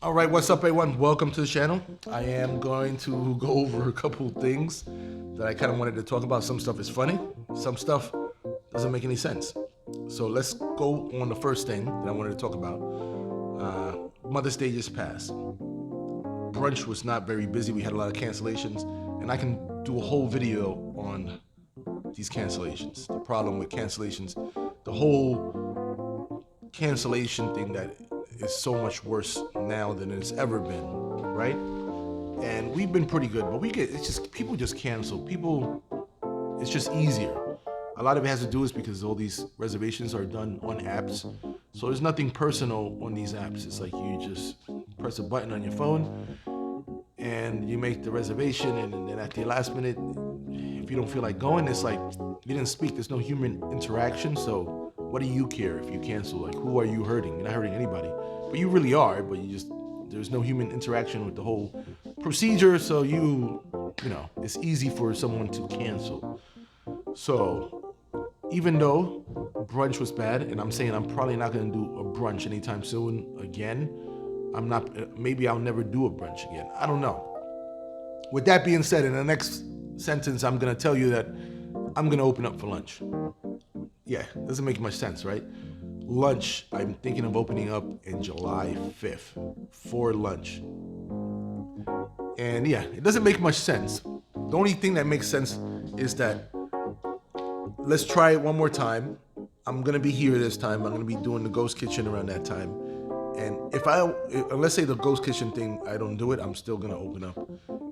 All right, what's up, everyone? Welcome to the channel. I am going to go over a couple things that I kind of wanted to talk about. Some stuff is funny, some stuff doesn't make any sense. So let's go on the first thing that I wanted to talk about. Mother's Day just passed. Brunch was not very busy. We had a lot of cancellations, and I can do a whole video on these cancellations. The problem with cancellations, the whole cancellation thing that is so much worse now than it's ever been, right? And we've been pretty good, but people just cancel. It's just easier. A lot of it has to do is because all these reservations are done on apps. So there's nothing personal on these apps. It's like you just press a button on your phone and you make the reservation, and then at the last minute, if you don't feel like going, it's like you didn't speak. There's no human interaction. So what do you care if you cancel? Like, who are you hurting? You're not hurting anybody, but you really are. But there's no human interaction with the whole procedure. So it's easy for someone to cancel. So even though brunch was bad, and I'm saying I'm probably not going to do a brunch anytime soon again. Maybe I'll never do a brunch again. I don't know. With that being said, in the next sentence, I'm going to tell you that I'm going to open up for lunch. Yeah, doesn't make much sense, right? Lunch, I'm thinking of opening up in July 5th for lunch. And yeah, it doesn't make much sense. The only thing that makes sense is that let's try it one more time. I'm gonna be here this time. I'm gonna be doing the ghost kitchen around that time. And let's say the ghost kitchen thing, I don't do it, I'm still gonna open up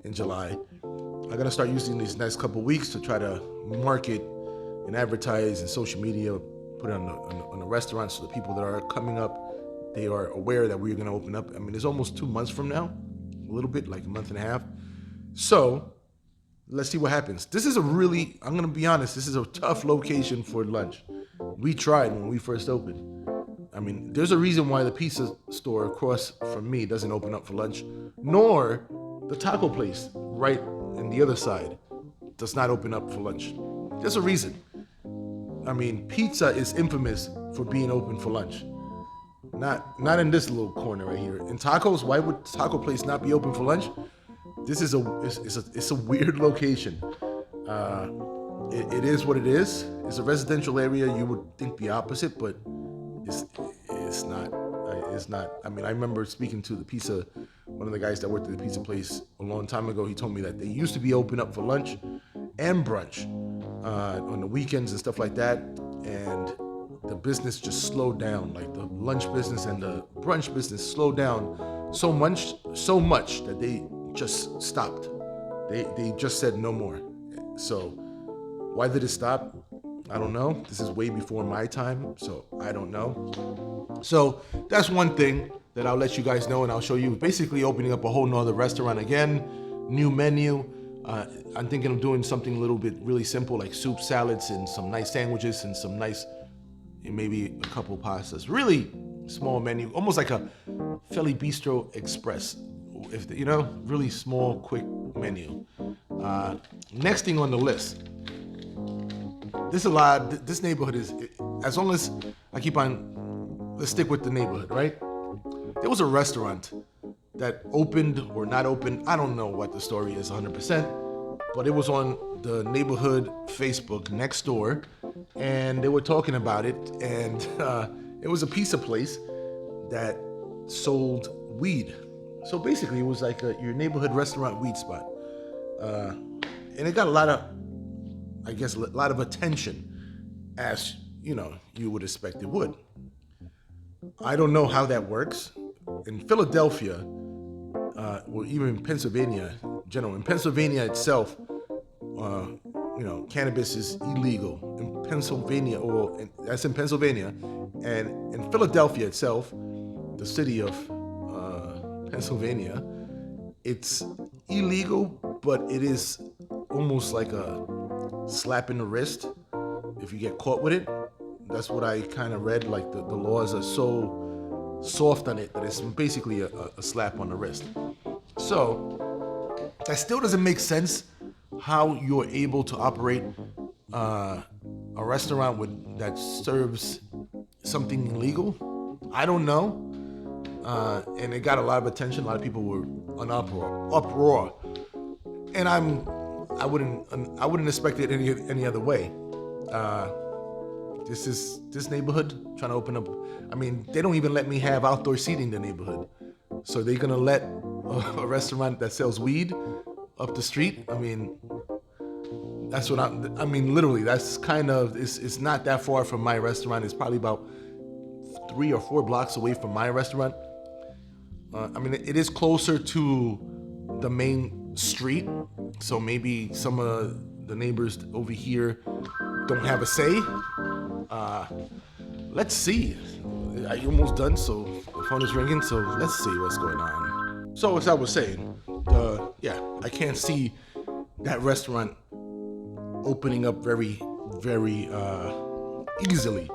in July. I'm gonna start using these next couple weeks to try to market and advertise in social media, put it on the restaurants, so the people that are coming up, they are aware that we're gonna open up. I mean, it's almost 2 months from now, a little bit, like a month and a half. So let's see what happens. I'm gonna be honest, this is a tough location for lunch. We tried when we first opened. I mean, there's a reason why the pizza store across from me doesn't open up for lunch, nor the taco place right in the other side does not open up for lunch. There's a reason. I mean, pizza is infamous for being open for lunch. Not in this little corner right here. In tacos, why would taco place not be open for lunch? This is it's a weird location. It is what it is. It's a residential area. You would think the opposite, but it's not. It's not. I mean, I remember speaking to one of the guys that worked at the pizza place a long time ago. He told me that they used to be open up for lunch and brunch on the weekends and stuff like that, and the business just slowed down. Like the lunch business and the brunch business slowed down so much that they just stopped. They just said no more. So why did it stop? I don't know. This is way before my time, so I don't know. So that's one thing that I'll let you guys know, and I'll show you. Basically opening up a whole nother restaurant again, new menu. I'm thinking of doing something a little bit really simple, like soup, salads, and some nice sandwiches, and some nice, maybe a couple pastas. Really small menu, almost like a Philly Bistro Express. Really small, quick menu. Next thing on the list. This neighborhood is, as long as I keep on, let's stick with the neighborhood, right? There was a restaurant that opened or not opened. I don't know what the story is 100%, but it was on the neighborhood Facebook next door, and they were talking about it, and it was a pizza place that sold weed. So basically, it was like your neighborhood restaurant weed spot. And it got a lot of attention, as you would expect it would. I don't know how that works. In Philadelphia, or even in Pennsylvania, in Pennsylvania itself, cannabis is illegal in Pennsylvania, that's in Pennsylvania, and in Philadelphia itself, the city of Pennsylvania, it's illegal, but it is almost like a slap in the wrist if you get caught with it. That's what I kind of read. Like the laws are so soft on it that it's basically a slap on the wrist. So that still doesn't make sense how you're able to operate a restaurant that serves something illegal. I don't know. and it got a lot of attention. A lot of people were on uproar, and I wouldn't expect it any other way. This neighborhood trying to open up. I mean, they don't even let me have outdoor seating in the neighborhood. So they're gonna let a restaurant that sells weed up the street? I mean, that's what I mean, literally, that's kind of, it's not that far from my restaurant. It's probably about 3 or 4 blocks away from my restaurant. I mean, it is closer to the main street, so maybe some of the neighbors over here don't have a say. Let's see. Are you almost done? So the phone is ringing, so let's see what's going on. So as I was saying, yeah, I can't see that restaurant opening up very, very easily.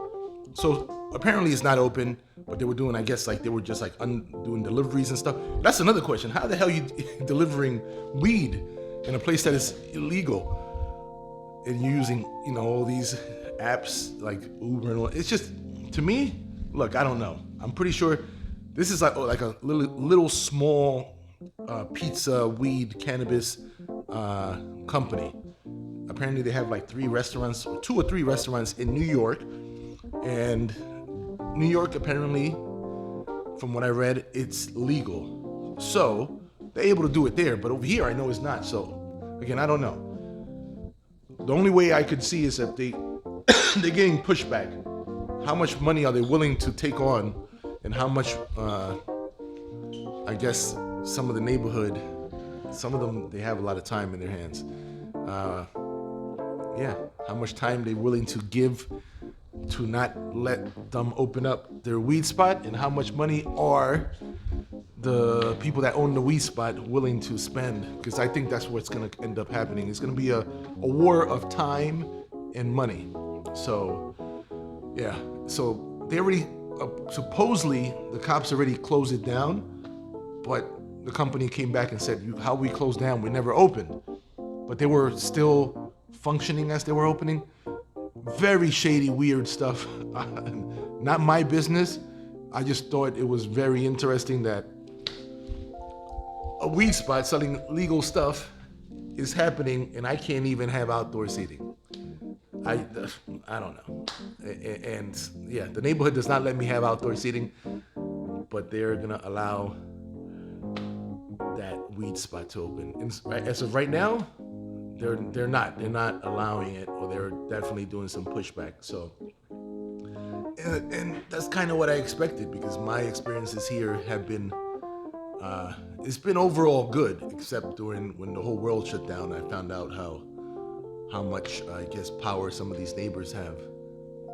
So apparently it's not open, but they were doing, I guess, like they were just like doing deliveries and stuff. That's another question. How the hell are you delivering weed in a place that is illegal? And you're using, you know, all these apps like Uber and all. It's just, to me, look, I don't know. I'm pretty sure this is like a little small pizza, weed, cannabis company. Apparently they have like 3 restaurants, 2 or 3 restaurants in New York. And New York, apparently, from what I read, it's legal. So they're able to do it there, but over here I know it's not. So again, I don't know. The only way I could see is if they're getting pushback. How much money are they willing to take on, and how much, I guess, some of the neighborhood, some of them, they have a lot of time in their hands. Yeah, how much time they're willing to give to not let them open up their weed spot, and how much money are the people that own the weed spot willing to spend, because I think that's what's going to end up happening. It's going to be a war of time and money. So, yeah. So they already, supposedly, the cops already closed it down, but the company came back and said, how we closed down? We never opened. But they were still functioning as they were opening. Very shady, weird stuff. Not my business. I just thought it was very interesting that a weed spot selling legal stuff is happening, and I can't even have outdoor seating. I don't know. And yeah, the neighborhood does not let me have outdoor seating, but they're gonna allow that weed spot to open. And as of right now, they're not allowing it, or they're definitely doing some pushback. So, and that's kind of what I expected, because my experiences here have been, it's been overall good, except when the whole world shut down. I found out how much, I guess, power some of these neighbors have,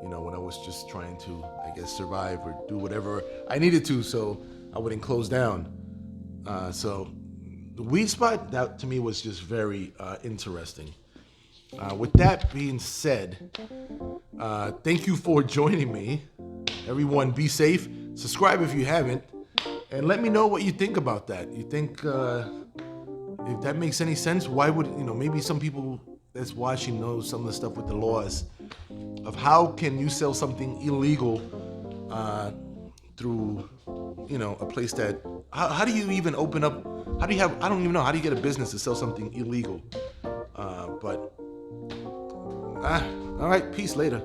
you know, when I was just trying to, I guess, survive or do whatever I needed to so I wouldn't close down. So the weed spot, that to me was just very interesting. With that being said, thank you for joining me. Everyone, be safe. Subscribe if you haven't, and let me know what you think about that. You think if that makes any sense? Why would, you know, maybe some people that's watching know some of the stuff with the laws of how can you sell something illegal through, you know, a place that, how do you even open up, how do you have, I don't even know, how do you get a business to sell something illegal? All right, peace, later.